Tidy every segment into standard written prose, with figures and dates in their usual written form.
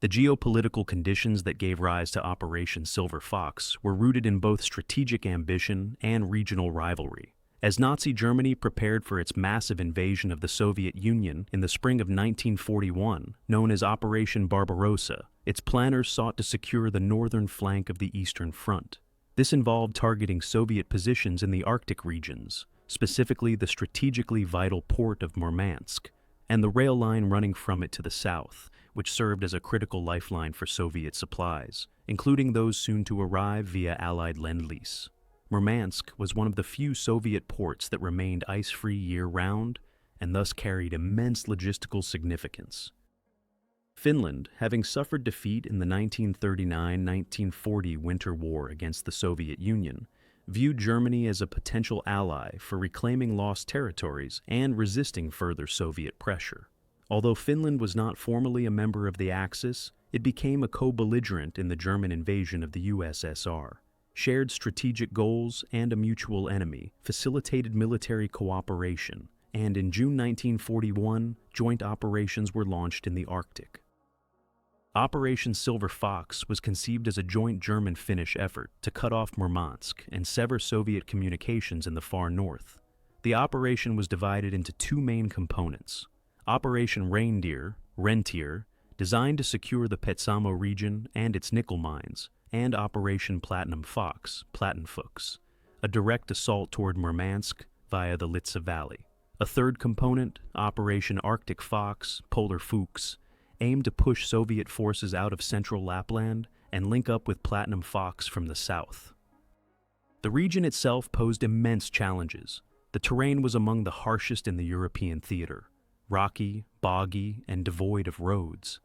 The geopolitical conditions that gave rise to Operation Silver Fox were rooted in both strategic ambition and regional rivalry. As Nazi Germany prepared for its massive invasion of the Soviet Union in the spring of 1941, known as Operation Barbarossa, its planners sought to secure the northern flank of the Eastern Front. This involved targeting Soviet positions in the Arctic regions, specifically the strategically vital port of Murmansk, and the rail line running from it to the south, which served as a critical lifeline for Soviet supplies, including those soon to arrive via Allied Lend-Lease. Murmansk was one of the few Soviet ports that remained ice-free year-round and thus carried immense logistical significance. Finland, having suffered defeat in the 1939-1940 Winter War against the Soviet Union, viewed Germany as a potential ally for reclaiming lost territories and resisting further Soviet pressure. Although Finland was not formally a member of the Axis, it became a co-belligerent in the German invasion of the USSR. Shared strategic goals and a mutual enemy facilitated military cooperation, and in June 1941, joint operations were launched in the Arctic. Operation Silver Fox was conceived as a joint German-Finnish effort to cut off Murmansk and sever Soviet communications in the far north. The operation was divided into two main components: Operation Reindeer, designed to secure the Petsamo region and its nickel mines, and Operation Platinum Fox, a direct assault toward Murmansk via the Litsa Valley. A third component, Operation Arctic Fox, aimed to push Soviet forces out of central Lapland and link up with Platinum Fox from the south. The region itself posed immense challenges. The terrain was among the harshest in the European theater, rocky, boggy, and devoid of roads.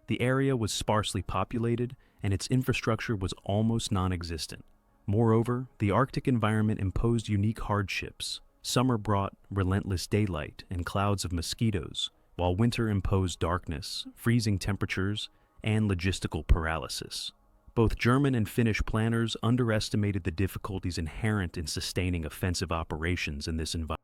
The area was sparsely populated, and its infrastructure was almost non-existent. Moreover, the Arctic environment imposed unique hardships. Summer brought relentless daylight and clouds of mosquitoes, while winter imposed darkness, freezing temperatures, and logistical paralysis. Both German and Finnish planners underestimated the difficulties inherent in sustaining offensive operations in this environment.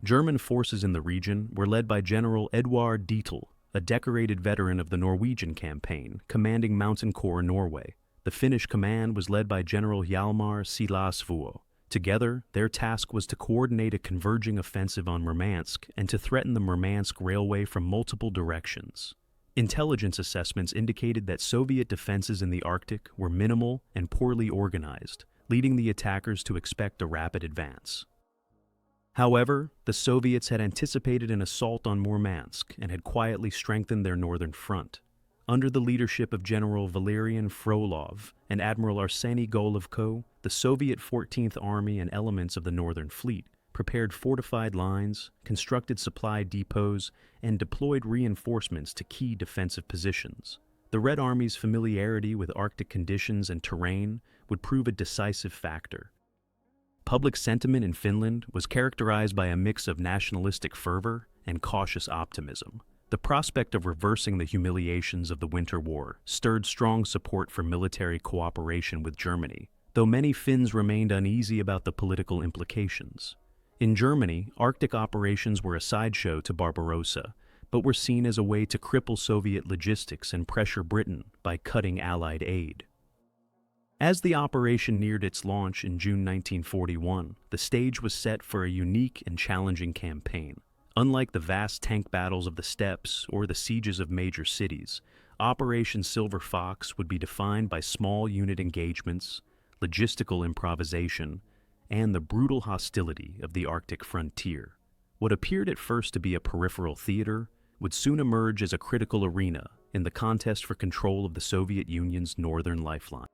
German forces in the region were led by General Eduard Dietl, a decorated veteran of the Norwegian campaign, commanding Mountain Corps Norway. The Finnish command was led by General Hjalmar Siilasvuo. Together, their task was to coordinate a converging offensive on Murmansk and to threaten the Murmansk Railway from multiple directions. Intelligence assessments indicated that Soviet defenses in the Arctic were minimal and poorly organized, leading the attackers to expect a rapid advance. However, the Soviets had anticipated an assault on Murmansk and had quietly strengthened their northern front. Under the leadership of General Valerian Frolov and Admiral Arseny Golovko, the Soviet 14th Army and elements of the Northern Fleet prepared fortified lines, constructed supply depots, and deployed reinforcements to key defensive positions. The Red Army's familiarity with Arctic conditions and terrain would prove a decisive factor. Public sentiment in Finland was characterized by a mix of nationalistic fervor and cautious optimism. The prospect of reversing the humiliations of the Winter War stirred strong support for military cooperation with Germany, though many Finns remained uneasy about the political implications. In Germany, Arctic operations were a sideshow to Barbarossa, but were seen as a way to cripple Soviet logistics and pressure Britain by cutting Allied aid. As the operation neared its launch in June 1941, the stage was set for a unique and challenging campaign. Unlike the vast tank battles of the steppes or the sieges of major cities, Operation Silver Fox would be defined by small unit engagements, logistical improvisation, and the brutal hostility of the Arctic frontier. What appeared at first to be a peripheral theater would soon emerge as a critical arena in the contest for control of the Soviet Union's northern lifeline.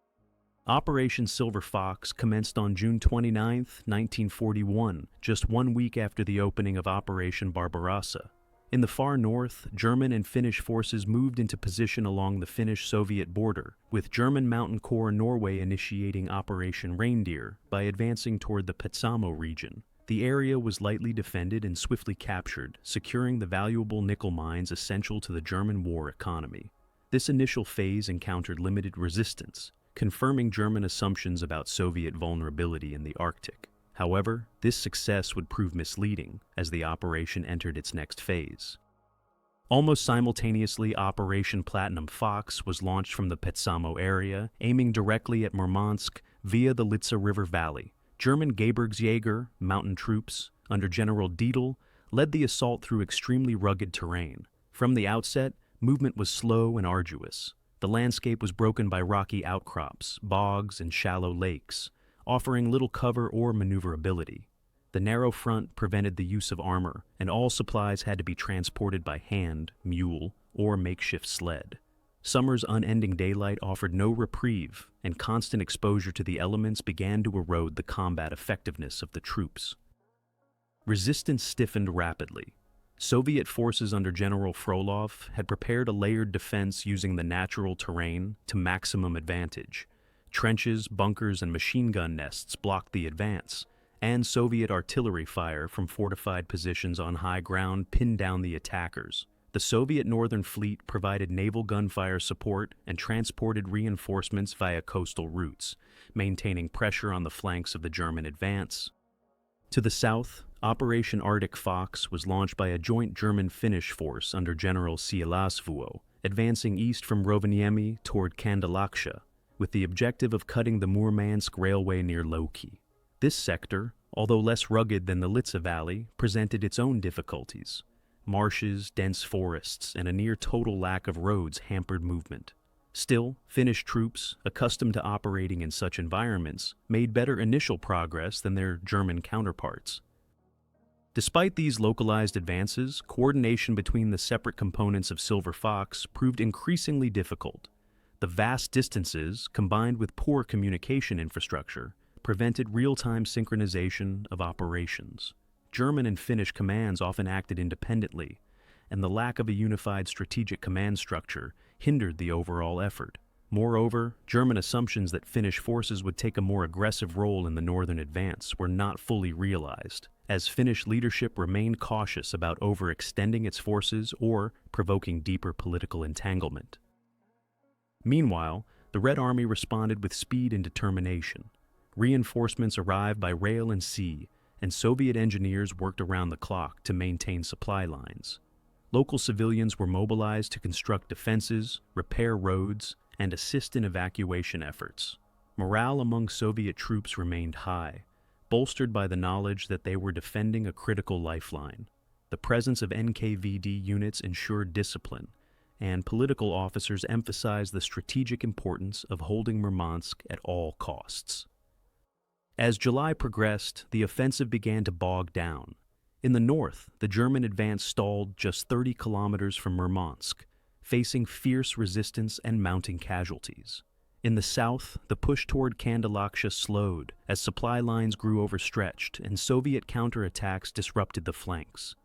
Operation Silver Fox commenced on June 29, 1941, just 1 week after the opening of Operation Barbarossa. In the far north, German and Finnish forces moved into position along the Finnish-Soviet border, with German Mountain Corps Norway initiating Operation Reindeer by advancing toward the Petsamo region. The area was lightly defended and swiftly captured, securing the valuable nickel mines essential to the German war economy. This initial phase encountered limited resistance, confirming German assumptions about Soviet vulnerability in the Arctic. However, this success would prove misleading as the operation entered its next phase. Almost simultaneously, Operation Platinum Fox was launched from the Petsamo area, aiming directly at Murmansk via the Litsa River Valley. German Gebirgsjäger, mountain troops, under General Dietl, led the assault through extremely rugged terrain. From the outset, movement was slow and arduous. The landscape was broken by rocky outcrops, bogs, and shallow lakes, offering little cover or maneuverability. The narrow front prevented the use of armor, and all supplies had to be transported by hand, mule, or makeshift sled. Summer's unending daylight offered no reprieve, and constant exposure to the elements began to erode the combat effectiveness of the troops. Resistance stiffened rapidly. Soviet forces under General Frolov had prepared a layered defense using the natural terrain to maximum advantage. Trenches, bunkers, and machine gun nests blocked the advance, and Soviet artillery fire from fortified positions on high ground pinned down the attackers. The Soviet Northern Fleet provided naval gunfire support and transported reinforcements via coastal routes, maintaining pressure on the flanks of the German advance. To the south, Operation Arctic Fox was launched by a joint German-Finnish force under General Siilasvuo, advancing east from Rovaniemi toward Kandalaksha, with the objective of cutting the Murmansk Railway near Loki. This sector, although less rugged than the Litsa Valley, presented its own difficulties. Marshes, dense forests, and a near-total lack of roads hampered movement. Still, Finnish troops, accustomed to operating in such environments, made better initial progress than their German counterparts. Despite these localized advances, coordination between the separate components of Silver Fox proved increasingly difficult. The vast distances, combined with poor communication infrastructure, prevented real-time synchronization of operations. German and Finnish commands often acted independently, and the lack of a unified strategic command structure hindered the overall effort. Moreover, German assumptions that Finnish forces would take a more aggressive role in the northern advance were not fully realized, as Finnish leadership remained cautious about overextending its forces or provoking deeper political entanglement. Meanwhile, the Red Army responded with speed and determination. Reinforcements arrived by rail and sea, and Soviet engineers worked around the clock to maintain supply lines. Local civilians were mobilized to construct defenses, repair roads, and assist in evacuation efforts. Morale among Soviet troops remained high, bolstered by the knowledge that they were defending a critical lifeline. The presence of NKVD units ensured discipline, and political officers emphasized the strategic importance of holding Murmansk at all costs. As July progressed, the offensive began to bog down. In the north, the German advance stalled just 30 kilometers from Murmansk, facing fierce resistance and mounting casualties. In the south, the push toward Kandalaksha slowed as supply lines grew overstretched and Soviet counterattacks disrupted the flanks.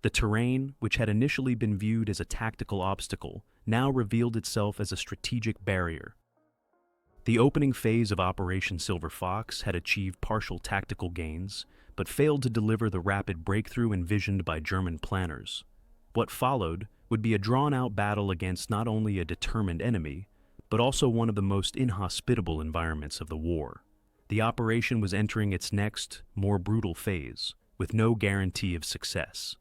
The terrain, which had initially been viewed as a tactical obstacle, now revealed itself as a strategic barrier. The opening phase of Operation Silver Fox had achieved partial tactical gains, but failed to deliver the rapid breakthrough envisioned by German planners. What followed would be a drawn-out battle against not only a determined enemy, but also one of the most inhospitable environments of the war. The operation was entering its next, more brutal phase, with no guarantee of success.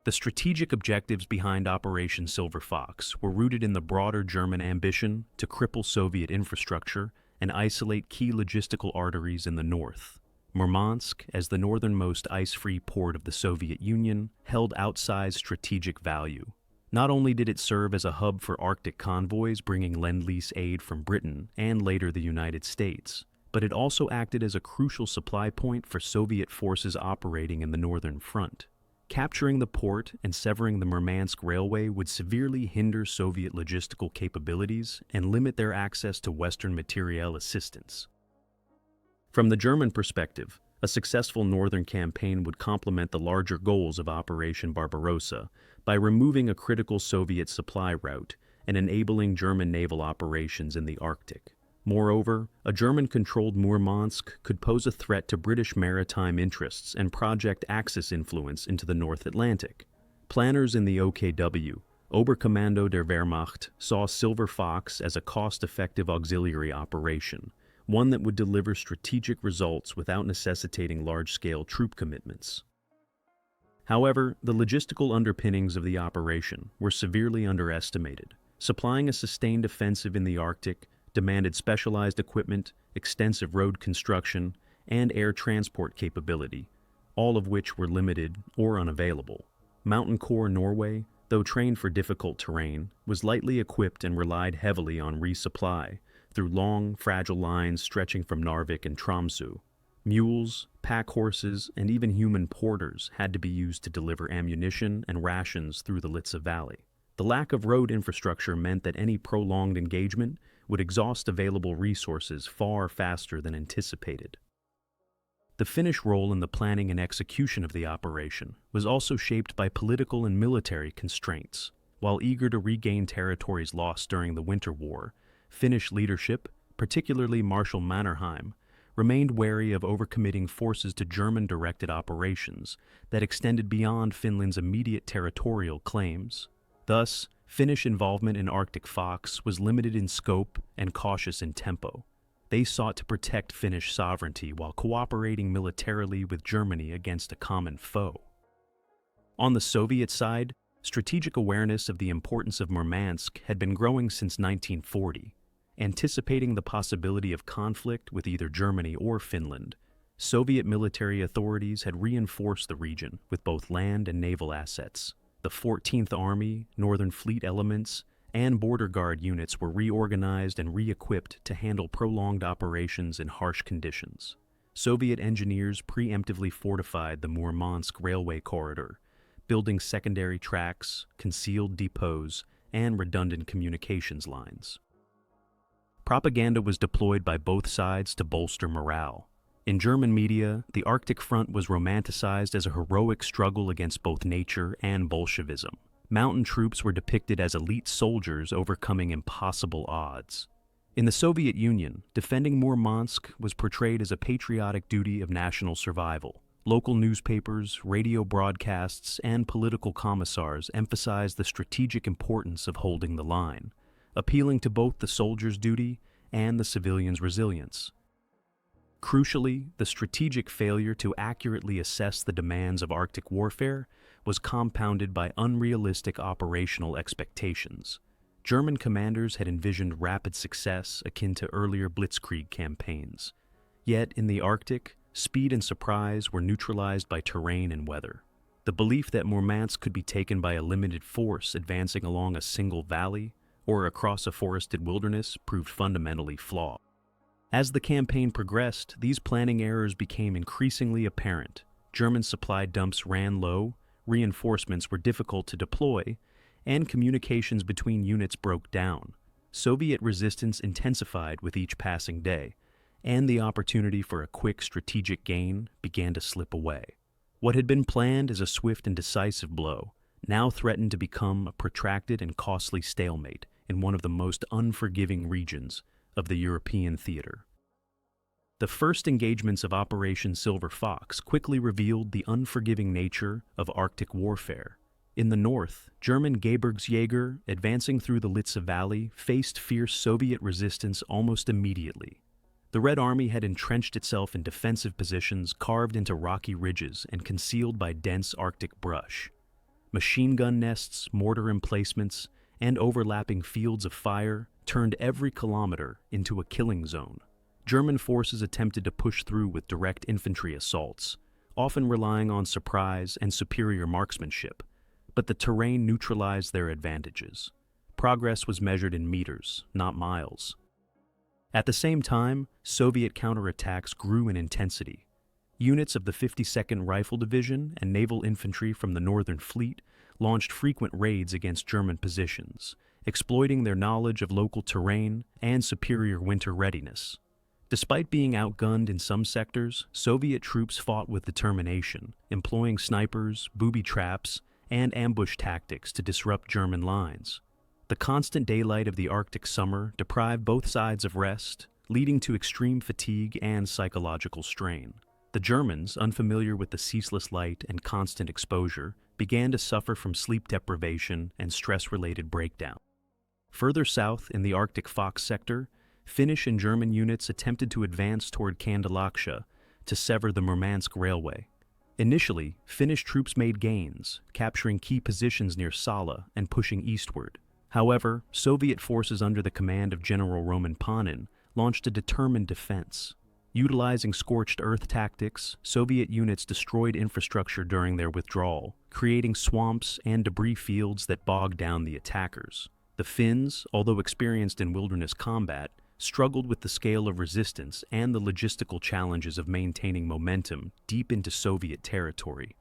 The strategic objectives behind Operation Silver Fox were rooted in the broader German ambition to cripple Soviet infrastructure and isolate key logistical arteries in the north. Murmansk, as the northernmost ice-free port of the Soviet Union, held outsized strategic value. Not only did it serve as a hub for Arctic convoys bringing Lend-Lease aid from Britain and later the United States, but it also acted as a crucial supply point for Soviet forces operating in the northern front. Capturing the port and severing the Murmansk Railway would severely hinder Soviet logistical capabilities and limit their access to Western materiel assistance. From the German perspective, a successful northern campaign would complement the larger goals of Operation Barbarossa by removing a critical Soviet supply route and enabling German naval operations in the Arctic. Moreover, a German-controlled Murmansk could pose a threat to British maritime interests and project Axis influence into the North Atlantic. Planners in the OKW, Oberkommando der Wehrmacht, saw Silver Fox as a cost-effective auxiliary operation, one that would deliver strategic results without necessitating large-scale troop commitments. However, the logistical underpinnings of the operation were severely underestimated. Supplying a sustained offensive in the Arctic demanded specialized equipment, extensive road construction, and air transport capability, all of which were limited or unavailable. Mountain Corps Norway, though trained for difficult terrain, was lightly equipped and relied heavily on resupply through long, fragile lines stretching from Narvik and Tromsø. Mules, pack horses, and even human porters had to be used to deliver ammunition and rations through the Litsa Valley. The lack of road infrastructure meant that any prolonged engagement would exhaust available resources far faster than anticipated. The Finnish role in the planning and execution of the operation was also shaped by political and military constraints. While eager to regain territories lost during the Winter War, Finnish leadership, particularly Marshal Mannerheim, remained wary of overcommitting forces to German-directed operations that extended beyond Finland's immediate territorial claims. Thus, Finnish involvement in Arctic Fox was limited in scope and cautious in tempo. They sought to protect Finnish sovereignty while cooperating militarily with Germany against a common foe. On the Soviet side, strategic awareness of the importance of Murmansk had been growing since 1940. Anticipating the possibility of conflict with either Germany or Finland, Soviet military authorities had reinforced the region with both land and naval assets. The 14th Army, Northern Fleet elements, and border guard units were reorganized and re-equipped to handle prolonged operations in harsh conditions. Soviet engineers preemptively fortified the Murmansk railway corridor, building secondary tracks, concealed depots, and redundant communications lines. Propaganda was deployed by both sides to bolster morale. In German media, the Arctic Front was romanticized as a heroic struggle against both nature and Bolshevism. Mountain troops were depicted as elite soldiers overcoming impossible odds. In the Soviet Union, defending Murmansk was portrayed as a patriotic duty of national survival. Local newspapers, radio broadcasts, and political commissars emphasized the strategic importance of holding the line, appealing to both the soldiers' duty and the civilians' resilience. Crucially, the strategic failure to accurately assess the demands of Arctic warfare was compounded by unrealistic operational expectations. German commanders had envisioned rapid success akin to earlier blitzkrieg campaigns. Yet, in the Arctic, speed and surprise were neutralized by terrain and weather. The belief that Murmansk could be taken by a limited force advancing along a single valley or across a forested wilderness proved fundamentally flawed. As the campaign progressed, these planning errors became increasingly apparent. German supply dumps ran low, reinforcements were difficult to deploy, and communications between units broke down. Soviet resistance intensified with each passing day, and the opportunity for a quick strategic gain began to slip away. What had been planned as a swift and decisive blow now threatened to become a protracted and costly stalemate in one of the most unforgiving regions of the European theater. The first engagements of Operation Silver Fox quickly revealed the unforgiving nature of Arctic warfare. In the north, German Gebirgsjäger, advancing through the Litsa Valley, faced fierce Soviet resistance almost immediately. The Red Army had entrenched itself in defensive positions carved into rocky ridges and concealed by dense Arctic brush. Machine gun nests, mortar emplacements, and overlapping fields of fire turned every kilometer into a killing zone. German forces attempted to push through with direct infantry assaults, often relying on surprise and superior marksmanship, but the terrain neutralized their advantages. Progress was measured in meters, not miles. At the same time, Soviet counterattacks grew in intensity. Units of the 52nd Rifle Division and naval infantry from the Northern Fleet launched frequent raids against German positions, exploiting their knowledge of local terrain and superior winter readiness. Despite being outgunned in some sectors, Soviet troops fought with determination, employing snipers, booby traps, and ambush tactics to disrupt German lines. The constant daylight of the Arctic summer deprived both sides of rest, leading to extreme fatigue and psychological strain. The Germans, unfamiliar with the ceaseless light and constant exposure, began to suffer from sleep deprivation and stress-related breakdown. Further south in the Arctic Fox sector, Finnish and German units attempted to advance toward Kandalaksha to sever the Murmansk railway. Initially, Finnish troops made gains, capturing key positions near Salla and pushing eastward. However, Soviet forces under the command of General Roman Panin launched a determined defense. Utilizing scorched earth tactics, Soviet units destroyed infrastructure during their withdrawal, creating swamps and debris fields that bogged down the attackers. The Finns, although experienced in wilderness combat, struggled with the scale of resistance and the logistical challenges of maintaining momentum deep into Soviet territory.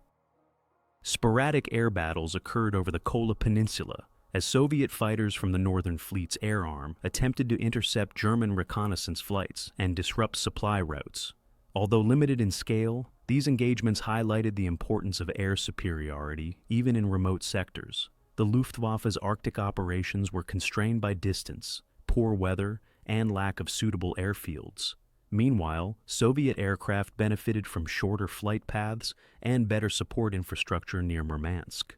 Sporadic air battles occurred over the Kola Peninsula as Soviet fighters from the Northern Fleet's air arm attempted to intercept German reconnaissance flights and disrupt supply routes. Although limited in scale, these engagements highlighted the importance of air superiority even in remote sectors. The Luftwaffe's Arctic operations were constrained by distance, poor weather, and lack of suitable airfields. Meanwhile, Soviet aircraft benefited from shorter flight paths and better support infrastructure near Murmansk.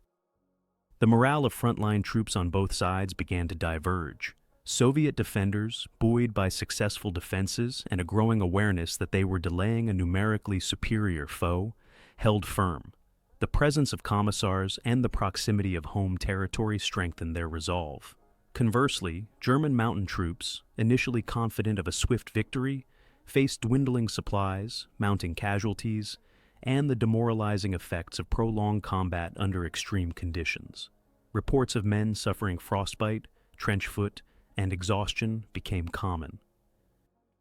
The morale of frontline troops on both sides began to diverge. Soviet defenders, buoyed by successful defenses and a growing awareness that they were delaying a numerically superior foe, held firm. The presence of commissars and the proximity of home territory strengthened their resolve. Conversely, German mountain troops, initially confident of a swift victory, faced dwindling supplies, mounting casualties, and the demoralizing effects of prolonged combat under extreme conditions. Reports of men suffering frostbite, trench foot, and exhaustion became common.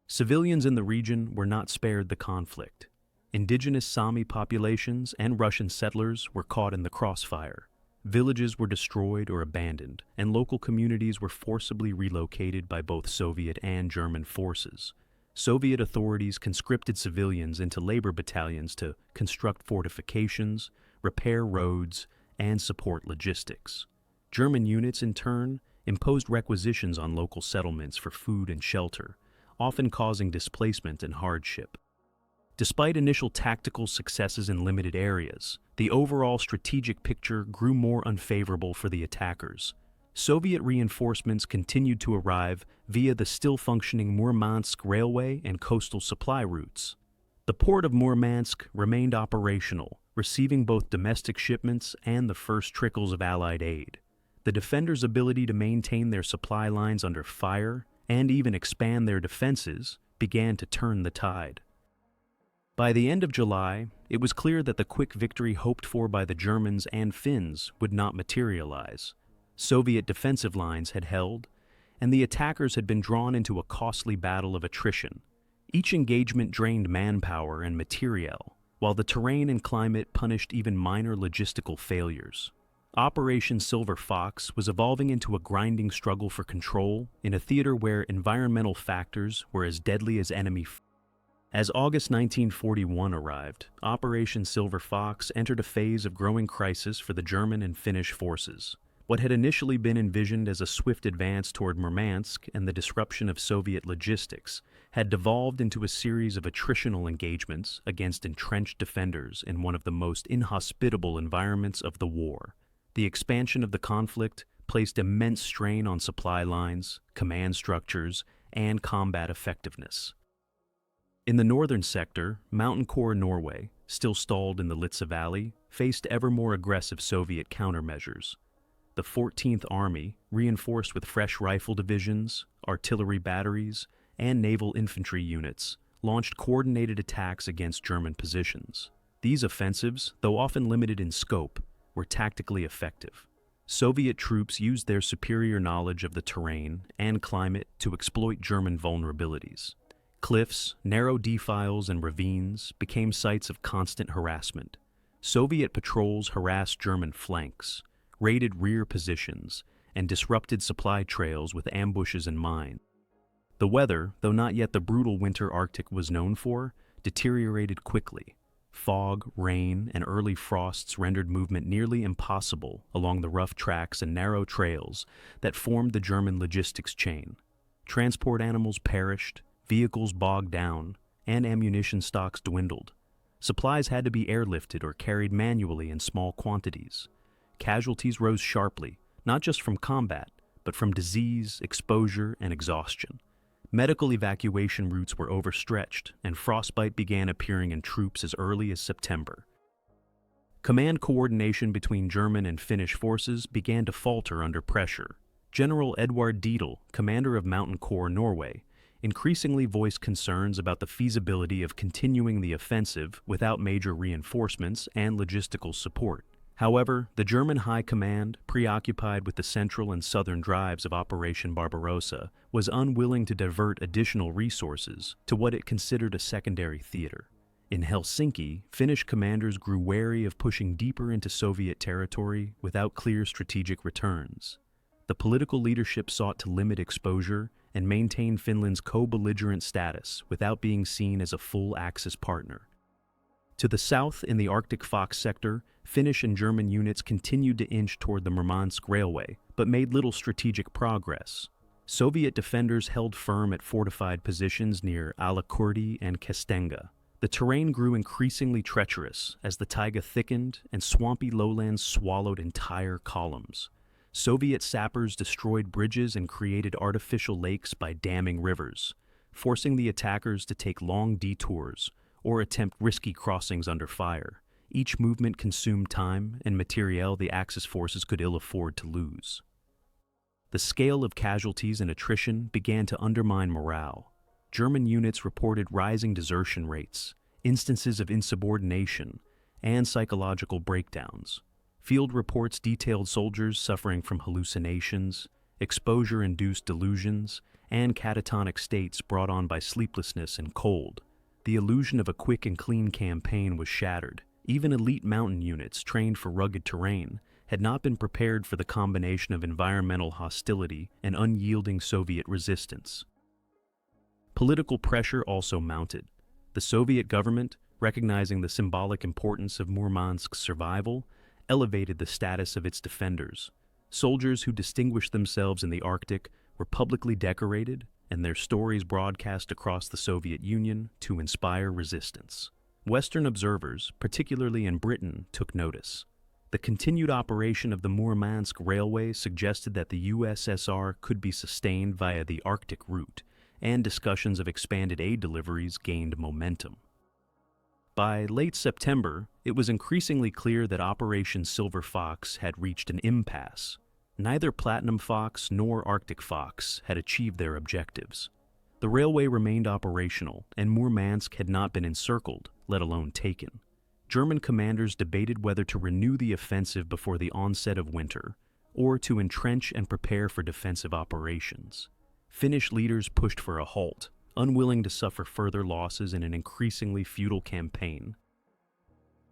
Civilians in the region were not spared the conflict. Indigenous Sami populations and Russian settlers were caught in the crossfire. Villages were destroyed or abandoned, and local communities were forcibly relocated by both Soviet and German forces. Soviet authorities conscripted civilians into labor battalions to construct fortifications, repair roads, and support logistics. German units, in turn, imposed requisitions on local settlements for food and shelter, often causing displacement and hardship. Despite initial tactical successes in limited areas, the overall strategic picture grew more unfavorable for the attackers. Soviet reinforcements continued to arrive via the still-functioning Murmansk railway and coastal supply routes. The port of Murmansk remained operational, receiving both domestic shipments and the first trickles of Allied aid. The defenders' ability to maintain their supply lines under fire and even expand their defenses began to turn the tide. By the end of July, it was clear that the quick victory hoped for by the Germans and Finns would not materialize. Soviet defensive lines had held, and the attackers had been drawn into a costly battle of attrition. Each engagement drained manpower and materiel, while the terrain and climate punished even minor logistical failures. Operation Silver Fox was evolving into a grinding struggle for control in a theater where environmental factors were as deadly as enemy. As August 1941 arrived, Operation Silver Fox entered a phase of growing crisis for the German and Finnish forces. What had initially been envisioned as a swift advance toward Murmansk and the disruption of Soviet logistics had devolved into a series of attritional engagements against entrenched defenders in one of the most inhospitable environments of the war. The expansion of the conflict placed immense strain on supply lines, command structures, and combat effectiveness. In the northern sector, Mountain Corps Norway, still stalled in the Litsa Valley, faced ever more aggressive Soviet countermeasures. The 14th Army, reinforced with fresh rifle divisions, artillery batteries, and naval infantry units, launched coordinated attacks against German positions. These offensives, though often limited in scope, were tactically effective. Soviet troops used their superior knowledge of the terrain and climate to exploit German vulnerabilities. Cliffs, narrow defiles, and ravines became sites of constant harassment. Soviet patrols harassed German flanks, raided rear positions, and disrupted supply trails with ambushes and mines. The weather, though not yet the brutal winter Arctic was known for, deteriorated quickly. Fog, rain, and early frosts rendered movement nearly impossible along the rough tracks and narrow trails that formed the German logistics chain. Transport animals perished, vehicles bogged down, and ammunition stocks dwindled. Supplies had to be airlifted or carried manually in small quantities. Casualties rose sharply, not just from combat, but from disease, exposure, and exhaustion. Medical evacuation routes were overstretched, and frostbite began appearing in troops as early as September. Command coordination between German and Finnish forces began to falter under pressure. General Edvard Dietl, commander of Mountain Corps Norway, increasingly voiced concerns about the feasibility of continuing the offensive without major reinforcements and logistical support. However, the German High Command, preoccupied with the central and southern drives of Operation Barbarossa, was unwilling to divert additional resources to what it considered a secondary theater. In Helsinki, Finnish commanders grew wary of pushing deeper into Soviet territory without clear strategic returns. The political leadership sought to limit exposure and maintain Finland's co-belligerent status without being seen as a full Axis partner. To the south, in the Arctic Fox sector, Finnish and German units continued to inch toward the Murmansk Railway, but made little strategic progress. Soviet defenders held firm at fortified positions near Alakurdi and Kestenga. The terrain grew increasingly treacherous as the taiga thickened and swampy lowlands swallowed entire columns. Soviet sappers destroyed bridges and created artificial lakes by damming rivers, forcing the attackers to take long detours or attempt risky crossings under fire. Each movement consumed time and materiel the Axis forces could ill afford to lose. The scale of casualties and attrition began to undermine morale. German units reported rising desertion rates, instances of insubordination, and psychological breakdowns. Field reports detailed soldiers suffering from hallucinations, exposure-induced delusions, and catatonic states brought on by sleeplessness and cold. The illusion of a quick and clean campaign was shattered. Even elite mountain units trained for rugged terrain had not been prepared for the combination of environmental hostility and unyielding Soviet resistance. Political pressure also mounted. The Soviet government, recognizing the symbolic importance of Murmansk's survival, elevated the status of its defenders. Soldiers who distinguished themselves in the Arctic were publicly decorated, and their stories broadcast across the Soviet Union to inspire resistance. Western observers, particularly in Britain, took notice. The continued operation of the Murmansk Railway suggested that the USSR could be sustained via the Arctic route, and discussions of expanded aid deliveries gained momentum. By late September, it was increasingly clear that Operation Silver Fox had reached an impasse. Neither Platinum Fox nor Arctic Fox had achieved their objectives. The railway remained operational, and Murmansk had not been encircled, let alone taken. German commanders debated whether to renew the offensive before the onset of winter, or to entrench and prepare for defensive operations. Finnish leaders pushed for a halt, unwilling to suffer further losses in an increasingly futile campaign.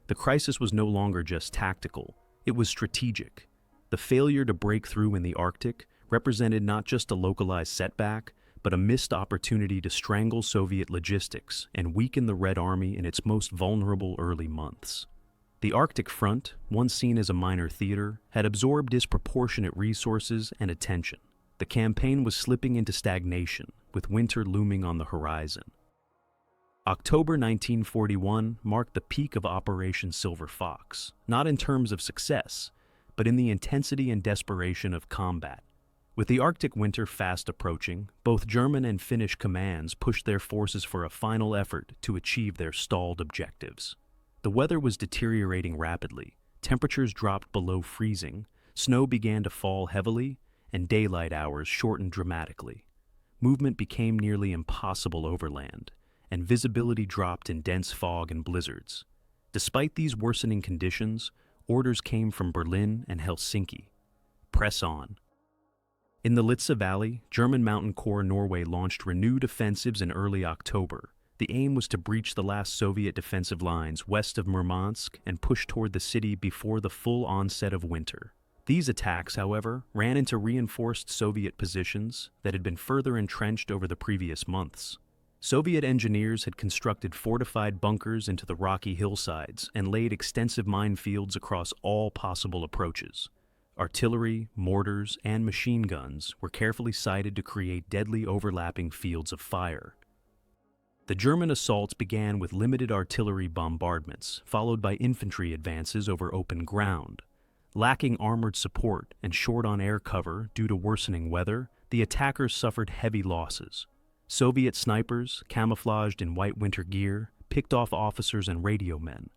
The crisis was no longer just tactical, it was strategic. The failure to break through in the Arctic represented not just a localized setback, but a missed opportunity to strangle Soviet logistics and weaken the Red Army in its most vulnerable early months. The Arctic Front, once seen as a minor theater, had absorbed disproportionate resources and attention. The campaign was slipping into stagnation, with winter looming on the horizon. October 1941 marked the peak of Operation Silver Fox, not in terms of success, but in the intensity and desperation of combat. With the Arctic winter fast approaching, both German and Finnish commands pushed their forces for a final effort to achieve their stalled objectives. The weather was deteriorating rapidly. Temperatures dropped below freezing, snow began to fall heavily, and daylight hours shortened dramatically. Movement became nearly impossible overland, and visibility dropped in dense fog and blizzards. Despite these worsening conditions, orders came from Berlin and Helsinki. Press on. In the Lizza Valley, German Mountain Corps Norway launched renewed offensives in early October. The aim was to breach the last Soviet defensive lines west of Murmansk and push toward the city before the full onset of winter. These attacks, however, ran into reinforced Soviet positions that had been further entrenched over the previous months. Soviet engineers had constructed fortified bunkers into the rocky hillsides and laid extensive minefields across all possible approaches. Artillery, mortars, and machine guns were carefully sited to create deadly overlapping fields of fire. The German assaults began with limited artillery bombardments, followed by infantry advances over open ground. Lacking armored support and short on air cover due to worsening weather, the attackers suffered heavy losses. Soviet snipers, camouflaged in white winter gear, picked off officers and radio men.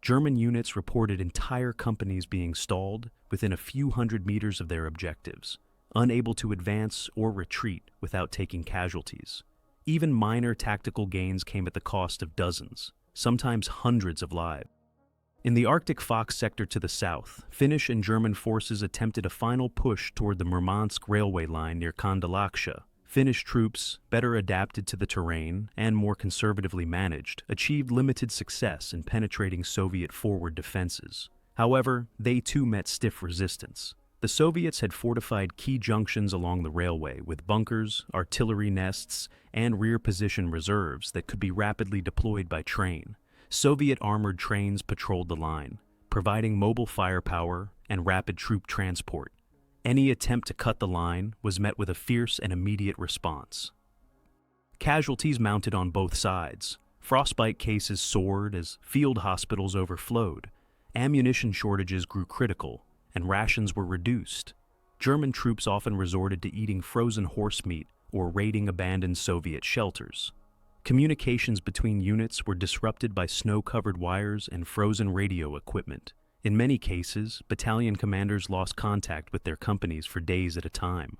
German units reported entire companies being stalled within a few hundred meters of their objectives, unable to advance or retreat without taking casualties. Even minor tactical gains came at the cost of dozens, sometimes hundreds of lives. In the Arctic Fox sector to the south, Finnish and German forces attempted a final push toward the Murmansk railway line near Kandalaksha. Finnish troops, better adapted to the terrain and more conservatively managed, achieved limited success in penetrating Soviet forward defenses. However, they too met stiff resistance. The Soviets had fortified key junctions along the railway with bunkers, artillery nests, and rear position reserves that could be rapidly deployed by train. Soviet armored trains patrolled the line, providing mobile firepower and rapid troop transport. Any attempt to cut the line was met with a fierce and immediate response. Casualties mounted on both sides. Frostbite cases soared as field hospitals overflowed. Ammunition shortages grew critical, and rations were reduced. German troops often resorted to eating frozen horse meat or raiding abandoned Soviet shelters. Communications between units were disrupted by snow-covered wires and frozen radio equipment. In many cases, battalion commanders lost contact with their companies for days at a time.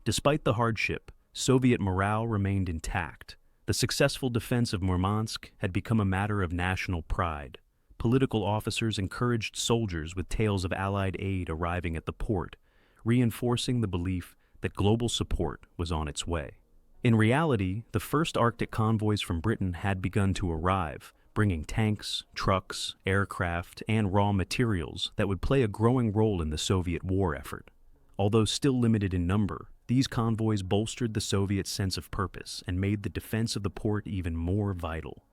Despite the hardship, Soviet morale remained intact. The successful defense of Murmansk had become a matter of national pride. Political officers encouraged soldiers with tales of Allied aid arriving at the port, reinforcing the belief that global support was on its way. In reality, the first Arctic convoys from Britain had begun to arrive, bringing tanks, trucks, aircraft, and raw materials that would play a growing role in the Soviet war effort. Although still limited in number, these convoys bolstered the Soviet sense of purpose and made the defense of the port even more vital.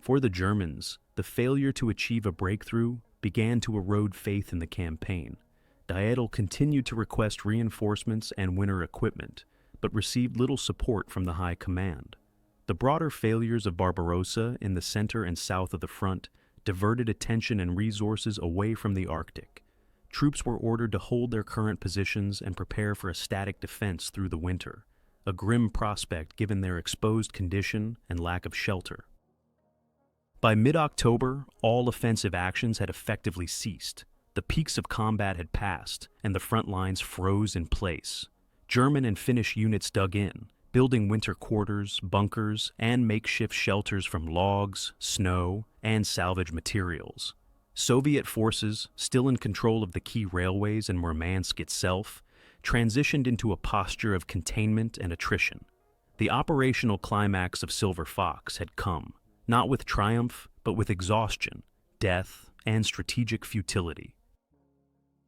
For the Germans, the failure to achieve a breakthrough began to erode faith in the campaign. Dietl continued to request reinforcements and winter equipment, but received little support from the high command. The broader failures of Barbarossa in the center and south of the front diverted attention and resources away from the Arctic. Troops were ordered to hold their current positions and prepare for a static defense through the winter, a grim prospect given their exposed condition and lack of shelter. By mid-October, all offensive actions had effectively ceased. The peaks of combat had passed, and the front lines froze in place. German and Finnish units dug in, building winter quarters, bunkers, and makeshift shelters from logs, snow, and salvage materials. Soviet forces, still in control of the key railways and Murmansk itself, transitioned into a posture of containment and attrition. The operational climax of Silver Fox had come, not with triumph, but with exhaustion, death, and strategic futility.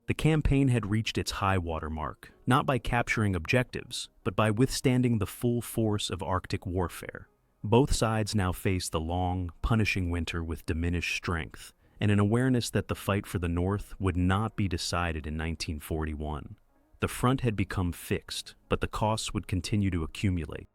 The campaign had reached its high-water mark, not by capturing objectives, but by withstanding the full force of Arctic warfare. Both sides now faced the long, punishing winter with diminished strength, and an awareness that the fight for the North would not be decided in 1941. The front had become fixed, but the costs would continue to accumulate.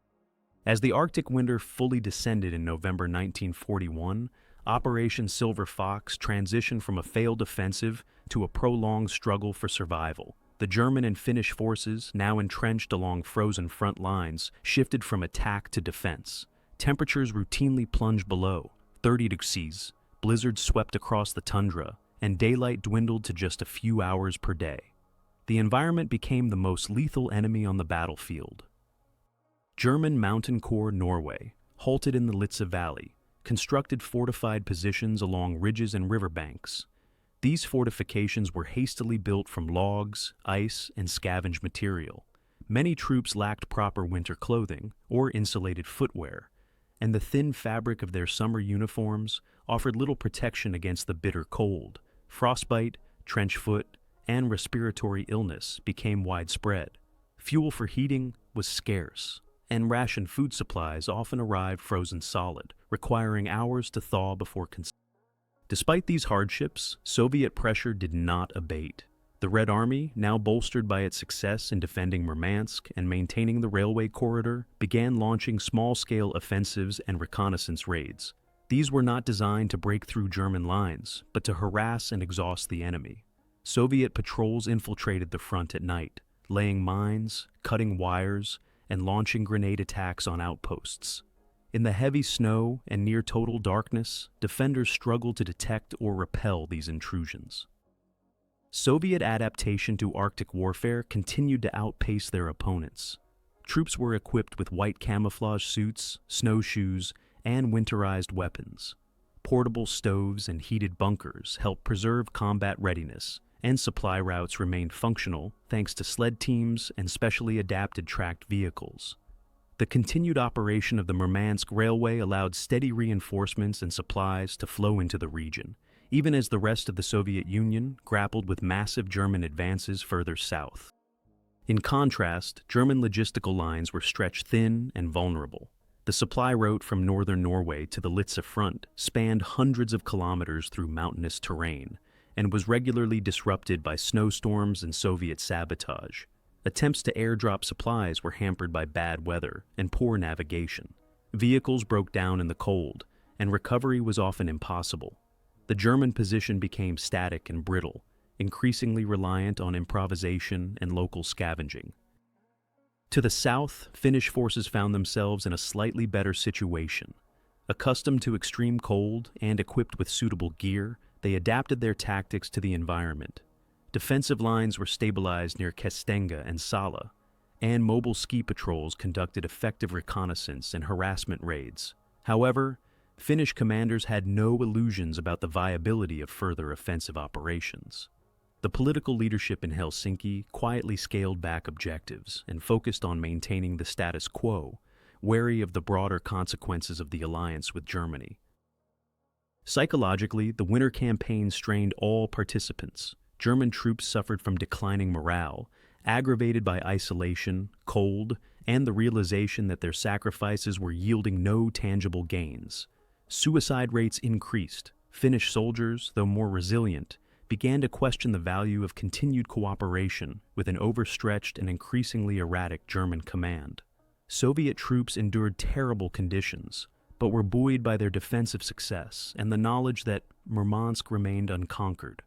As the Arctic winter fully descended in November 1941, Operation Silver Fox transitioned from a failed offensive to a prolonged struggle for survival. The German and Finnish forces, now entrenched along frozen front lines, shifted from attack to defense. Temperatures routinely plunged below 30 degrees, blizzards swept across the tundra, and daylight dwindled to just a few hours per day. The environment became the most lethal enemy on the battlefield. German Mountain Corps Norway halted in the Lizze Valley, constructed fortified positions along ridges and riverbanks. These fortifications were hastily built from logs, ice, and scavenged material. Many troops lacked proper winter clothing or insulated footwear, and the thin fabric of their summer uniforms offered little protection against the bitter cold. Frostbite, trench foot, and respiratory illness became widespread. Fuel for heating was scarce, and rationed food supplies often arrived frozen solid, requiring hours to thaw before consumption. Despite these hardships, Soviet pressure did not abate. The Red Army, now bolstered by its success in defending Murmansk and maintaining the railway corridor, began launching small-scale offensives and reconnaissance raids. These were not designed to break through German lines, but to harass and exhaust the enemy. Soviet patrols infiltrated the front at night, laying mines, cutting wires, and launching grenade attacks on outposts. In the heavy snow and near total darkness, defenders struggled to detect or repel these intrusions. Soviet adaptation to Arctic warfare continued to outpace their opponents. Troops were equipped with white camouflage suits, snowshoes, and winterized weapons. Portable stoves and heated bunkers helped preserve combat readiness, and supply routes remained functional thanks to sled teams and specially adapted tracked vehicles. The continued operation of the Murmansk Railway allowed steady reinforcements and supplies to flow into the region, even as the rest of the Soviet Union grappled with massive German advances further south. In contrast, German logistical lines were stretched thin and vulnerable. The supply route from northern Norway to the Litsä front spanned hundreds of kilometers through mountainous terrain and was regularly disrupted by snowstorms and Soviet sabotage. Attempts to airdrop supplies were hampered by bad weather and poor navigation. Vehicles broke down in the cold, and recovery was often impossible. The German position became static and brittle, increasingly reliant on improvisation and local scavenging. To the south, Finnish forces found themselves in a slightly better situation. Accustomed to extreme cold and equipped with suitable gear, they adapted their tactics to the environment. Defensive lines were stabilized near Kestenga and Salla, and mobile ski patrols conducted effective reconnaissance and harassment raids. However, Finnish commanders had no illusions about the viability of further offensive operations. The political leadership in Helsinki quietly scaled back objectives and focused on maintaining the status quo, wary of the broader consequences of the alliance with Germany. Psychologically, the winter campaign strained all participants. German troops suffered from declining morale, aggravated by isolation, cold, and the realization that their sacrifices were yielding no tangible gains. Suicide rates increased. Finnish soldiers, though more resilient, began to question the value of continued cooperation with an overstretched and increasingly erratic German command. Soviet troops endured terrible conditions, but were buoyed by their defensive success and the knowledge that Murmansk remained unconquered.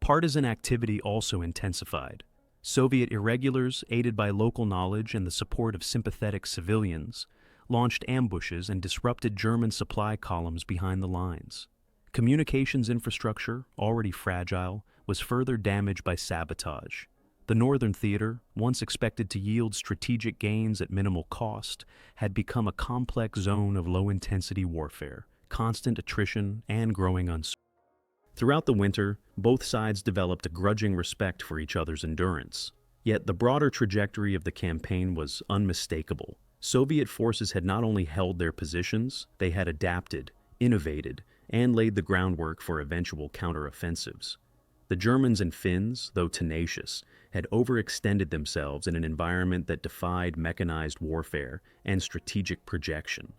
Partisan activity also intensified. Soviet irregulars, aided by local knowledge and the support of sympathetic civilians, launched ambushes and disrupted German supply columns behind the lines. Communications infrastructure, already fragile, was further damaged by sabotage. The Northern Theater, once expected to yield strategic gains at minimal cost, had become a complex zone of low-intensity warfare, constant attrition, and growing uncertainty. Throughout the winter, both sides developed a grudging respect for each other's endurance. Yet the broader trajectory of the campaign was unmistakable. Soviet forces had not only held their positions, they had adapted, innovated, and laid the groundwork for eventual counteroffensives. The Germans and Finns, though tenacious, had overextended themselves in an environment that defied mechanized warfare and strategic projection.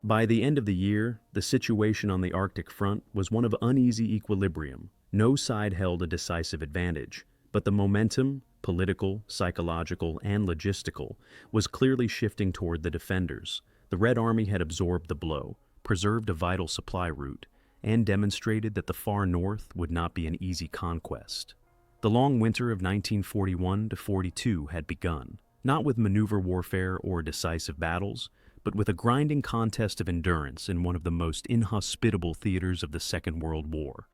By the end of the year, the situation on the Arctic front was one of uneasy equilibrium. No side held a decisive advantage, but the momentum, political, psychological, and logistical, was clearly shifting toward the defenders. The Red Army had absorbed the blow, preserved a vital supply route, and demonstrated that the far north would not be an easy conquest. The long winter of 1941-42 had begun, not with maneuver warfare or decisive battles, but with a grinding contest of endurance in one of the most inhospitable theaters of the Second World War.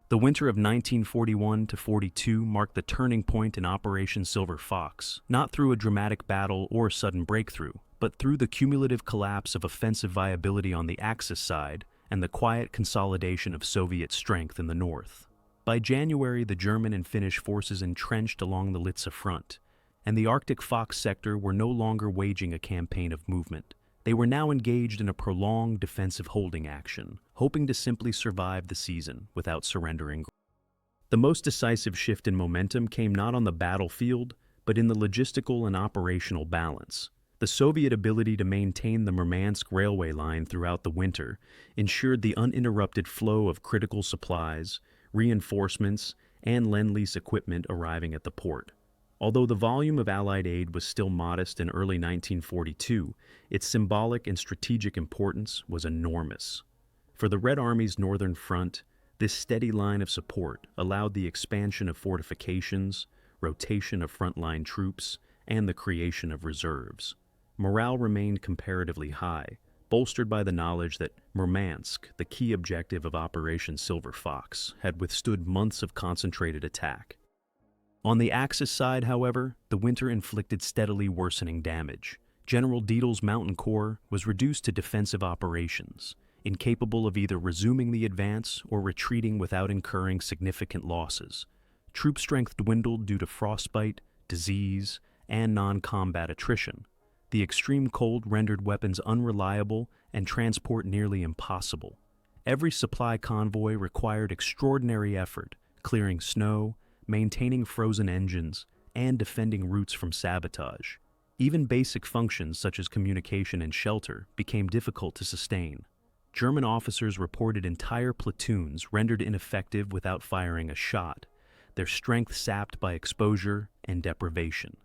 The winter of 1941-42 marked the turning point in Operation Silver Fox, not through a dramatic battle or sudden breakthrough, but through the cumulative collapse of offensive viability on the Axis side and the quiet consolidation of Soviet strength in the north. By January, the German and Finnish forces entrenched along the Litsä front, and the Arctic Fox sector were no longer waging a campaign of movement. They were now engaged in a prolonged defensive holding action, hoping to simply survive the season without surrendering. The most decisive shift in momentum came not on the battlefield, but in the logistical and operational balance. The Soviet ability to maintain the Murmansk railway line throughout the winter ensured the uninterrupted flow of critical supplies, reinforcements, and Lend-Lease equipment arriving at the port. Although the volume of Allied aid was still modest in early 1942, its symbolic and strategic importance was enormous. For the Red Army's northern front, this steady line of support allowed the expansion of fortifications, rotation of frontline troops, and the creation of reserves. morale remained comparatively high, bolstered by the knowledge that Murmansk, the key objective of Operation Silver Fox, had withstood months of concentrated attack. On the Axis side, however, the winter inflicted steadily worsening damage. General Dietl's Mountain Corps was reduced to defensive operations, incapable of either resuming the advance or retreating without incurring significant losses. Troop strength dwindled due to frostbite, disease, and non-combat attrition. The extreme cold rendered weapons unreliable and transport nearly impossible. Every supply convoy required extraordinary effort, clearing snow, maintaining frozen engines, and defending routes from sabotage. Even basic functions such as communication and shelter became difficult to sustain. German officers reported entire platoons rendered ineffective without firing a shot, their strength sapped by exposure and deprivation.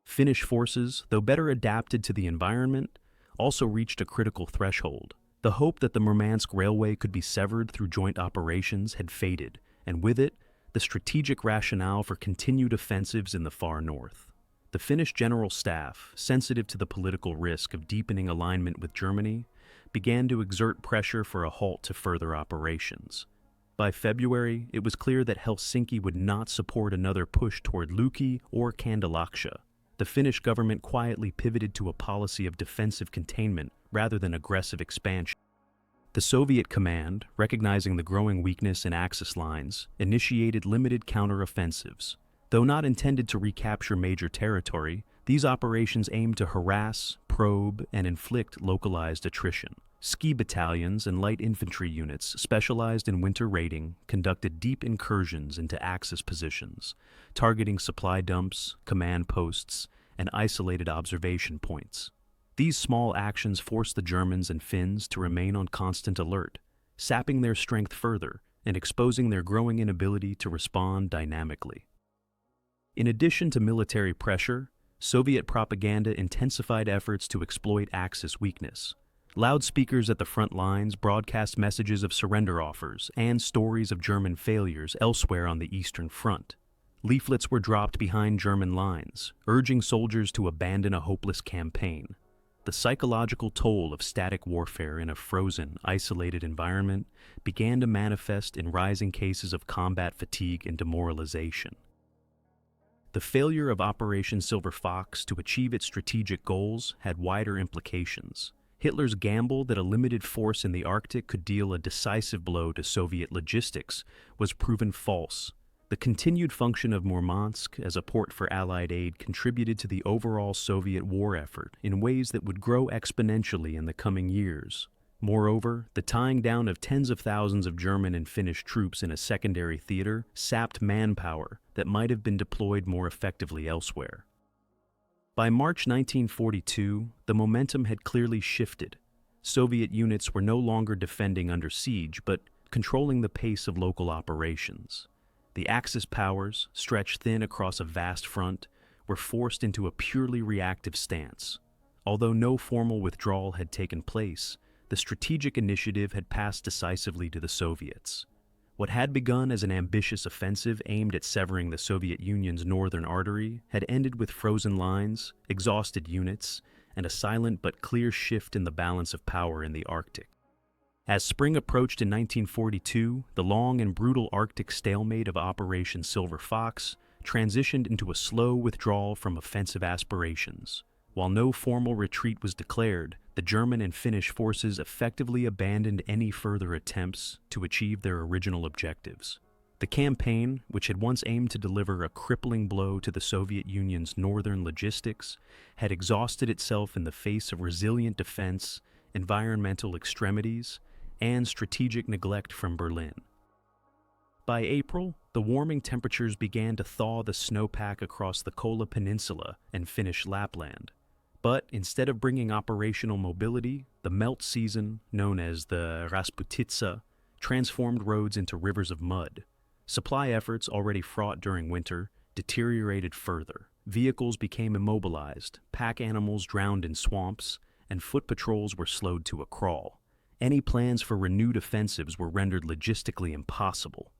Finnish forces, though better adapted to the environment, also reached a critical threshold. The hope that the Murmansk Railway could be severed through joint operations had faded, and with it, the strategic rationale for continued offensives in the far north. The Finnish General Staff, sensitive to the political risk of deepening alignment with Germany, began to exert pressure for a halt to further operations. By February, it was clear that Helsinki would not support another push toward Luki or Kandalaksha. The Finnish government quietly pivoted to a policy of defensive containment rather than aggressive expansion. The Soviet command, recognizing the growing weakness in Axis lines, initiated limited counteroffensives. Though not intended to recapture major territory, these operations aimed to harass, probe, and inflict localized attrition. Ski battalions and light infantry units specialized in winter raiding conducted deep incursions into Axis positions, targeting supply dumps, command posts, and isolated observation points. These small actions forced the Germans and Finns to remain on constant alert, sapping their strength further and exposing their growing inability to respond dynamically. In addition to military pressure, Soviet propaganda intensified efforts to exploit Axis weakness. Loudspeakers at the front lines broadcast messages of surrender offers and stories of German failures elsewhere on the Eastern Front. Leaflets were dropped behind German lines, urging soldiers to abandon a hopeless campaign. The psychological toll of static warfare in a frozen, isolated environment began to manifest in rising cases of combat fatigue and demoralization. The failure of Operation Silver Fox to achieve its strategic goals had wider implications. Hitler's gamble that a limited force in the Arctic could deal a decisive blow to Soviet logistics was proven false. The continued function of Murmansk as a port for Allied aid contributed to the overall Soviet war effort in ways that would grow exponentially in the coming years. Moreover, the tying down of tens of thousands of German and Finnish troops in a secondary theater sapped manpower that might have been deployed more effectively elsewhere. By March 1942, the momentum had clearly shifted. Soviet units were no longer defending under siege, but controlling the pace of local operations. The Axis powers, stretched thin across a vast front, were forced into a purely reactive stance. Although no formal withdrawal had taken place, the strategic initiative had passed decisively to the Soviets. What had begun as an ambitious offensive aimed at severing the Soviet Union's northern artery had ended with frozen lines, exhausted units, and a silent but clear shift in the balance of power in the Arctic. As spring approached in 1942, the long and brutal Arctic stalemate of Operation Silver Fox transitioned into a slow withdrawal from offensive aspirations. While no formal retreat was declared, the German and Finnish forces effectively abandoned any further attempts to achieve their original objectives. The campaign, which had once aimed to deliver a crippling blow to the Soviet Union's northern logistics, had exhausted itself in the face of resilient defense, environmental extremities, and strategic neglect from Berlin. By April, the warming temperatures began to thaw the snowpack across the Kola Peninsula and Finnish Lapland. But instead of bringing operational mobility, the melt season, known as the Rasputitsa, transformed roads into rivers of mud. Supply efforts, already fraught during winter, deteriorated further. Vehicles became immobilized, pack animals drowned in swamps, and foot patrols were slowed to a crawl. Any plans for renewed offensives were rendered logistically impossible.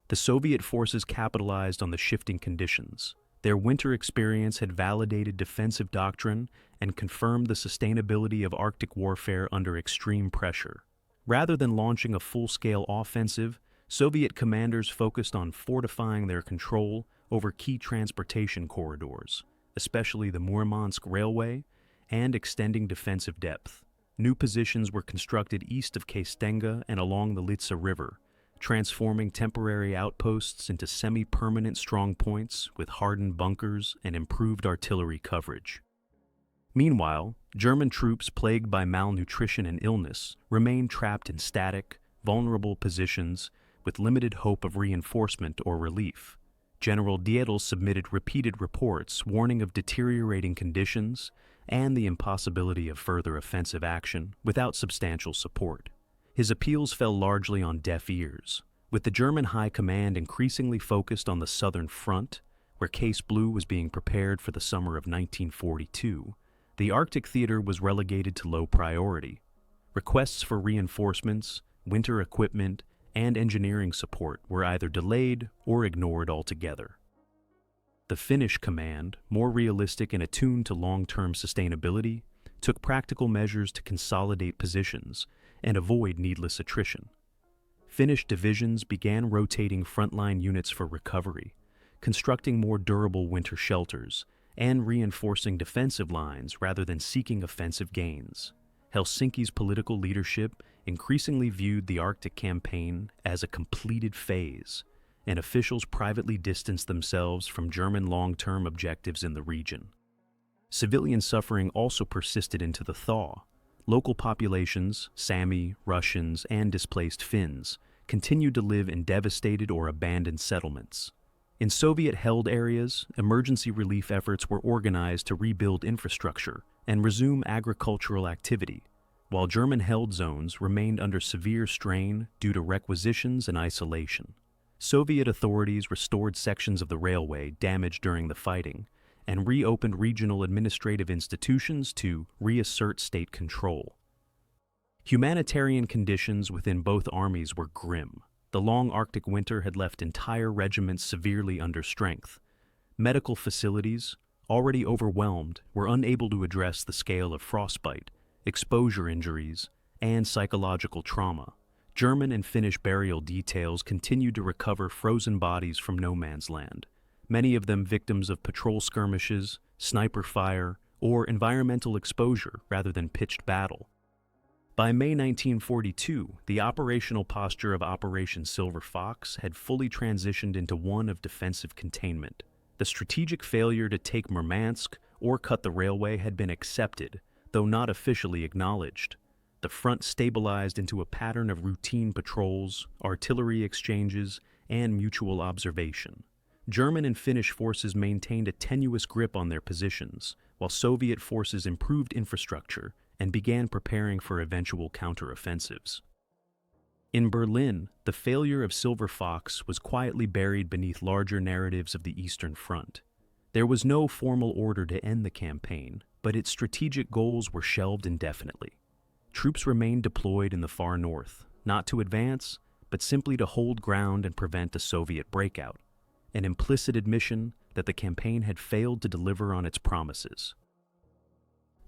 The Soviet forces capitalized on the shifting conditions. Their winter experience had validated defensive doctrine and confirmed the sustainability of Arctic warfare under extreme pressure. Rather than launching a full-scale offensive, Soviet commanders focused on fortifying their control over key transportation corridors, especially the Murmansk Railway, and extending defensive depth. New positions were constructed east of Kastenga and along the Litsa River, transforming temporary outposts into semi-permanent strongpoints with hardened bunkers and improved artillery coverage. Meanwhile, German troops plagued by malnutrition and illness remained trapped in static, vulnerable positions with limited hope of reinforcement or relief. General Dietl submitted repeated reports warning of deteriorating conditions and the impossibility of further offensive action without substantial support. His appeals fell largely on deaf ears, with the German High Command increasingly focused on the Southern Front, where Case Blue was being prepared for the summer of 1942. The Arctic theater was relegated to low priority. Requests for reinforcements, winter equipment, and engineering support were either delayed or ignored altogether. The Finnish command, more realistic and attuned to long-term sustainability, took practical measures to consolidate positions and avoid needless attrition. Finnish divisions began rotating frontline units for recovery, constructing more durable winter shelters, and reinforcing defensive lines rather than seeking offensive gains. Helsinki's political leadership increasingly viewed the Arctic campaign as a completed phase, and officials privately distanced themselves from German long-term objectives in the region. Civilian suffering also persisted into the thaw. Local populations, Sami, Russians, and displaced Finns, continued to live in devastated or abandoned settlements. In Soviet-held areas, emergency relief efforts were organized to rebuild infrastructure and resume agricultural activity, while German-held zones remained under severe strain due to requisitions and isolation. Soviet authorities restored sections of the railway damaged during the fighting and reopened regional administrative institutions to reassert state control. Humanitarian conditions within both armies were grim. The long Arctic winter had left entire regiments severely under strength. Medical facilities, already overwhelmed, were unable to address the scale of frostbite, exposure injuries, and psychological trauma. German and Finnish burial details continued to recover frozen bodies from no man's land, many of them victims of patrol skirmishes, sniper fire, or environmental exposure rather than pitched battle. By May 1942, the operational posture of Operation Silver Fox had fully transitioned into one of defensive containment. The strategic failure to take Murmansk or cut the railway had been accepted, though not officially acknowledged. The front stabilized into a pattern of routine patrols, artillery exchanges, and mutual observation. German and Finnish forces maintained a tenuous grip on their positions, while Soviet forces improved infrastructure and began preparing for eventual counteroffensives. In Berlin, the failure of Silver Fox was quietly buried beneath larger narratives of the Eastern Front. There was no formal order to end the campaign, but its strategic goals were shelved indefinitely. Troops remained deployed in the far north, not to advance, but simply to hold ground and prevent a Soviet breakout, an implicit admission that the campaign had failed to deliver on its promises.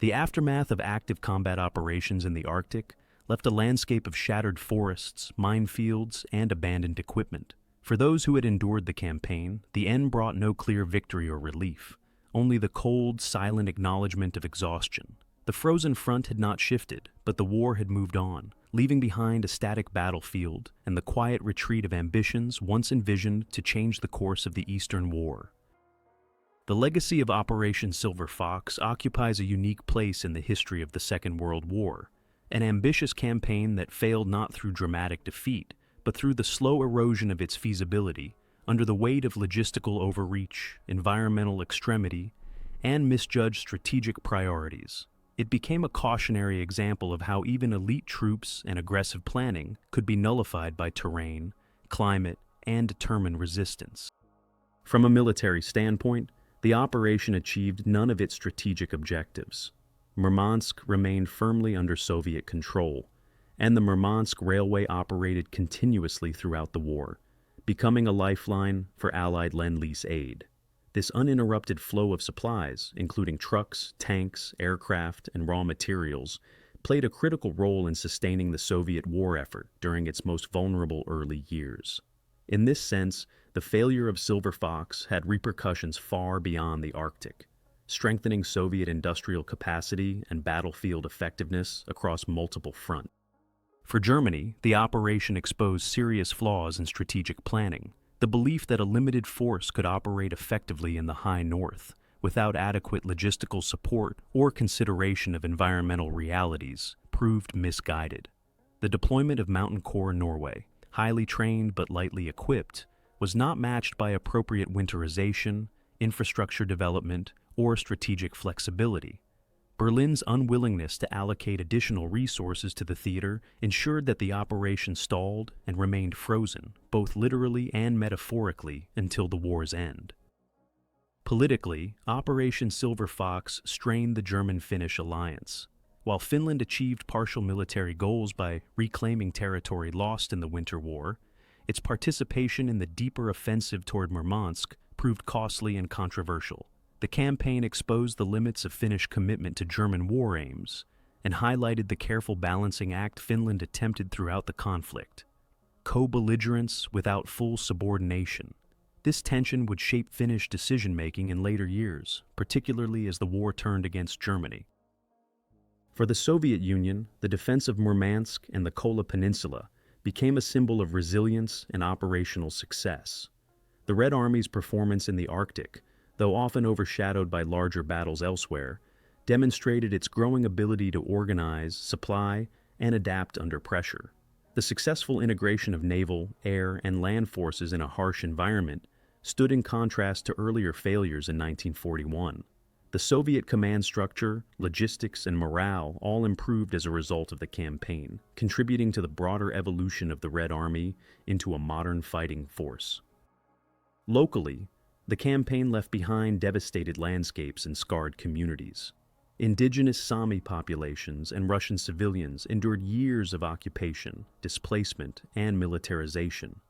The aftermath of active combat operations in the Arctic left a landscape of shattered forests, minefields, and abandoned equipment. For those who had endured the campaign, the end brought no clear victory or relief, only the cold, silent acknowledgement of exhaustion. The frozen front had not shifted, but the war had moved on, leaving behind a static battlefield and the quiet retreat of ambitions once envisioned to change the course of the Eastern War. The legacy of Operation Silver Fox occupies a unique place in the history of the Second World War, an ambitious campaign that failed not through dramatic defeat, but through the slow erosion of its feasibility under the weight of logistical overreach, environmental extremity, and misjudged strategic priorities. It became a cautionary example of how even elite troops and aggressive planning could be nullified by terrain, climate, and determined resistance. From a military standpoint, the operation achieved none of its strategic objectives. Murmansk remained firmly under Soviet control, and the Murmansk Railway operated continuously throughout the war, becoming a lifeline for Allied Lend-Lease aid. This uninterrupted flow of supplies, including trucks, tanks, aircraft, and raw materials, played a critical role in sustaining the Soviet war effort during its most vulnerable early years. In this sense, the failure of Silver Fox had repercussions far beyond the Arctic, strengthening Soviet industrial capacity and battlefield effectiveness across multiple fronts. For Germany, the operation exposed serious flaws in strategic planning. The belief that a limited force could operate effectively in the high north without adequate logistical support or consideration of environmental realities proved misguided. The deployment of Mountain Corps Norway, highly trained but lightly equipped, was not matched by appropriate winterization, infrastructure development, or strategic flexibility. Berlin's unwillingness to allocate additional resources to the theater ensured that the operation stalled and remained frozen, both literally and metaphorically, until the war's end. Politically, Operation Silver Fox strained the German-Finnish alliance. While Finland achieved partial military goals by reclaiming territory lost in the Winter War, its participation in the deeper offensive toward Murmansk proved costly and controversial. The campaign exposed the limits of Finnish commitment to German war aims and highlighted the careful balancing act Finland attempted throughout the conflict: co-belligerence without full subordination. This tension would shape Finnish decision-making in later years, particularly as the war turned against Germany. For the Soviet Union, the defense of Murmansk and the Kola Peninsula became a symbol of resilience and operational success. The Red Army's performance in the Arctic, though often overshadowed by larger battles elsewhere, demonstrated its growing ability to organize, supply, and adapt under pressure. The successful integration of naval, air, and land forces in a harsh environment stood in contrast to earlier failures in 1941. The Soviet command structure, logistics, and morale all improved as a result of the campaign, contributing to the broader evolution of the Red Army into a modern fighting force. Locally, the campaign left behind devastated landscapes and scarred communities. Indigenous Sami populations and Russian civilians endured years of occupation, displacement, and militarization.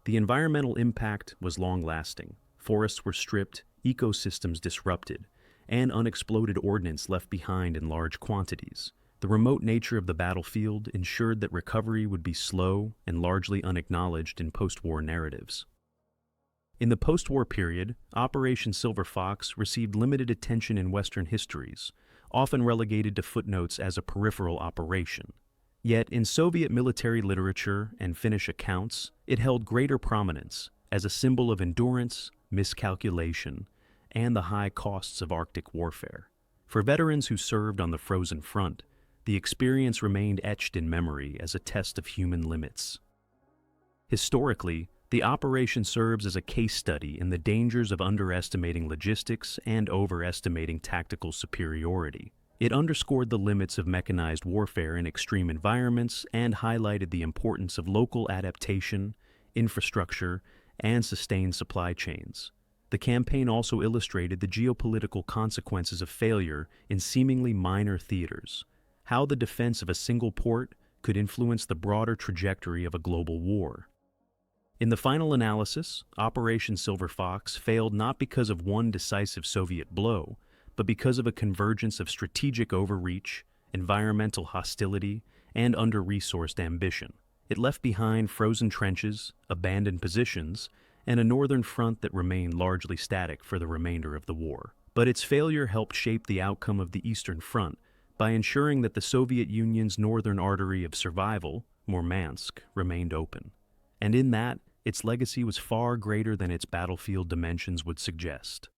The environmental impact was long-lasting. Forests were stripped, ecosystems disrupted, and unexploded ordnance left behind in large quantities. The remote nature of the battlefield ensured that recovery would be slow and largely unacknowledged in post-war narratives. In the post-war period, Operation Silver Fox received limited attention in Western histories, often relegated to footnotes as a peripheral operation. Yet, in Soviet military literature and Finnish accounts, it held greater prominence as a symbol of endurance, miscalculation, and the high costs of Arctic warfare. For veterans who served on the frozen front, the experience remained etched in memory as a test of human limits. Historically, the operation serves as a case study in the dangers of underestimating logistics and overestimating tactical superiority. It underscored the limits of mechanized warfare in extreme environments and highlighted the importance of local adaptation, infrastructure, and sustained supply chains. The campaign also illustrated the geopolitical consequences of failure in seemingly minor theaters, how the defense of a single port could influence the broader trajectory of a global war. In the final analysis, Operation Silver Fox failed not because of one decisive Soviet blow, but because of a convergence of strategic overreach, environmental hostility, and under-resourced ambition. It left behind frozen trenches, abandoned positions, and a northern front that remained largely static for the remainder of the war. But its failure helped shape the outcome of the Eastern Front by ensuring that the Soviet Union's northern artery of survival, Murmansk, remained open. And in that, its legacy was far greater than its battlefield dimensions would suggest.